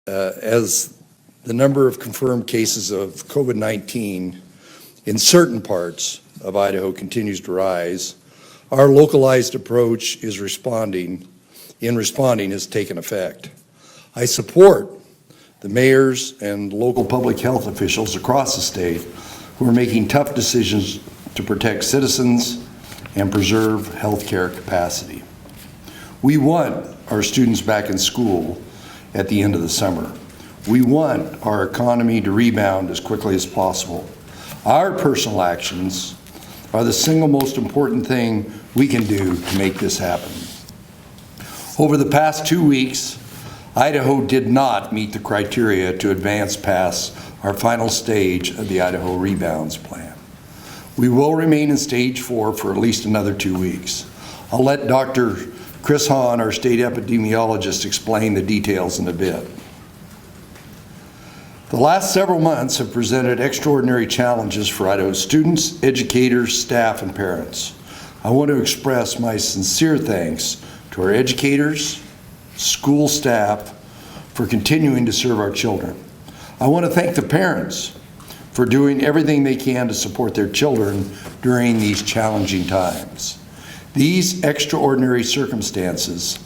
as the number of confirmed cases of COVID-19 in certain parts of Idaho continues to rise, our localized approach is responding has taken effect. I support the mayors and local public health officials across the state who are making tough decisions to protect citizens and preserve healthcare capacity. We want our students back in school at the end of the summer. We want our economy to rebound as quickly as possible. Our personal actions are the single most important thing we can do to make this happen. Over the past 2 weeks, Idaho did not meet the criteria to advance past our final stage of the Idaho Rebounds Plan. We will remain in stage 4 for at least another 2 weeks. I'll let Dr. Chris Hahn, our state epidemiologist, explain the details in a bit. The last several months have presented extraordinary challenges for Idaho students, educators, staff, and parents. I want to express my sincere thanks to our educators, school staff, for continuing to serve our children. I want to thank the parents for doing everything they can to support their children during these challenging times. These extraordinary circumstances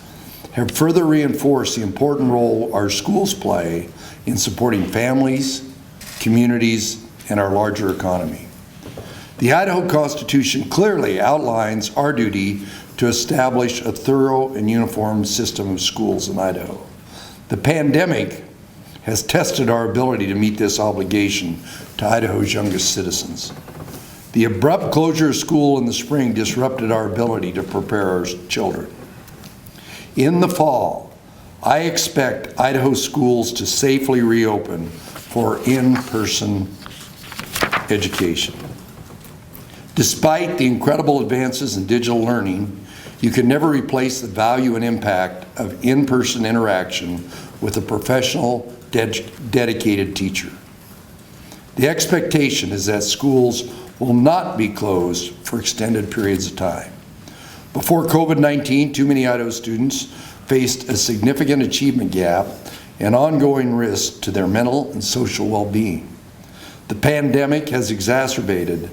have further reinforced the important role our schools play in supporting families, communities, and our larger economy. The Idaho Constitution clearly outlines our duty to establish a thorough and uniform system of schools in Idaho. The pandemic has tested our ability to meet this obligation to Idaho's youngest citizens. The abrupt closure of school in the spring disrupted our ability to prepare our children. In the fall, I expect Idaho schools to safely reopen for in-person education. Despite the incredible advances in digital learning, you can never replace the value and impact of in-person interaction with a professional, dedicated teacher. The expectation is that schools will not be closed for extended periods of time. Before COVID-19, too many Idaho students faced a significant achievement gap and ongoing risk to their mental and social well-being. The pandemic has exacerbated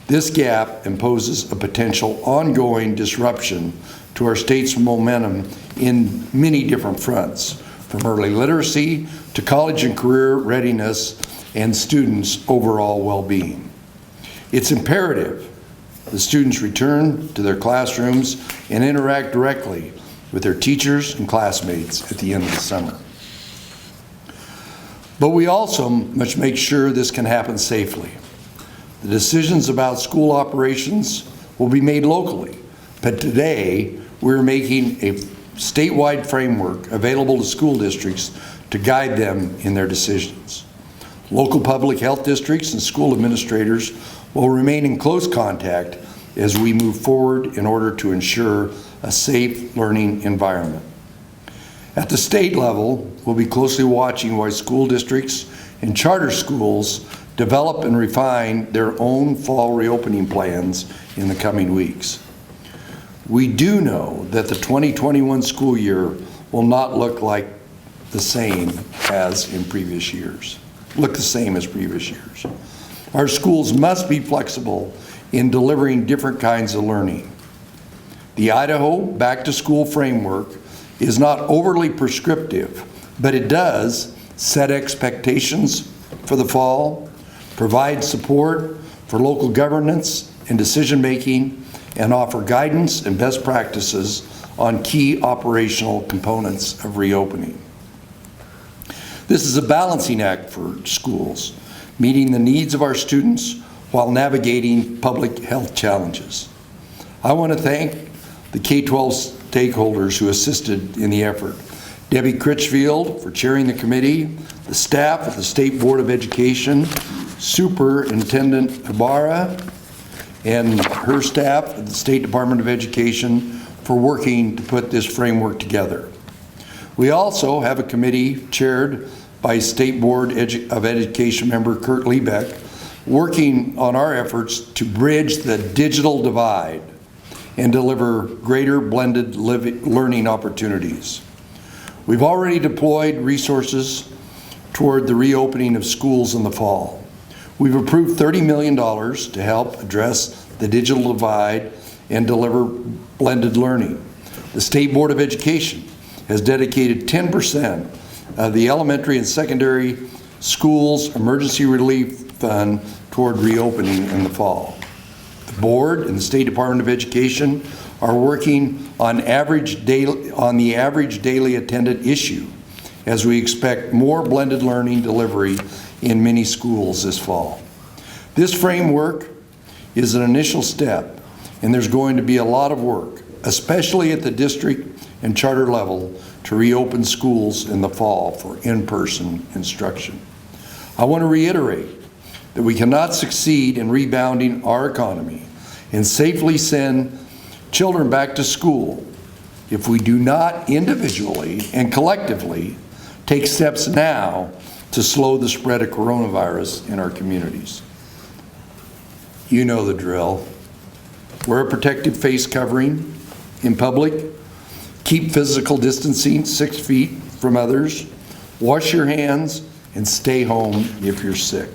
this gap and poses a potential ongoing disruption to our state's momentum in many different fronts, from early literacy to college and career readiness and students' overall well-being. It's imperative the students return to their classrooms and interact directly with their teachers and classmates at the end of the summer. But we also must make sure this can happen safely. The decisions about school operations will be made locally, but today we're making a statewide framework available to school districts to guide them in their decisions. Local public health districts and school administrators will remain in close contact as we move forward in order to ensure a safe learning environment. At the state level, we'll be closely watching why school districts and charter schools develop and refine their own fall reopening plans in the coming weeks. We do know that the 2021 school year will not look like the same as previous years. Our schools must be flexible in delivering different kinds of learning. The Idaho Back to School framework is not overly prescriptive, but it does set expectations for the fall, provide support for local governance and decision making, and offer guidance and best practices on key operational components of reopening. This is a balancing act for schools, meeting the needs of our students while navigating public health challenges. I want to thank the K-12 stakeholders who assisted in the effort. Debbie Critchfield for chairing the committee, the staff at the State Board of Education, Superintendent Ibarra, and her staff at the State Department of Education for working to put this framework together. We also have a committee chaired by State Board of Education member Kurt Liebeck, working on our efforts to bridge the digital divide and deliver greater blended learning opportunities. We've already deployed resources toward the reopening of schools in the fall. We've approved $30 million to help address the digital divide and deliver blended learning. The State Board of Education has dedicated 10% of the elementary and secondary schools emergency relief fund toward reopening in the fall. The board and the State Department of Education are working on the average daily attended issue as we expect more blended learning delivery in many schools this fall. This framework is an initial step, and there's going to be a lot of work, especially at the district and charter level, to reopen schools in the fall for in-person instruction. I want to reiterate that we cannot succeed in rebounding our economy and safely send children back to school if we do not individually and collectively take steps now to slow the spread of coronavirus in our communities. You know the drill. Wear a protective face covering in public. Keep physical distancing 6 feet from others. Wash your hands and stay home if you're sick.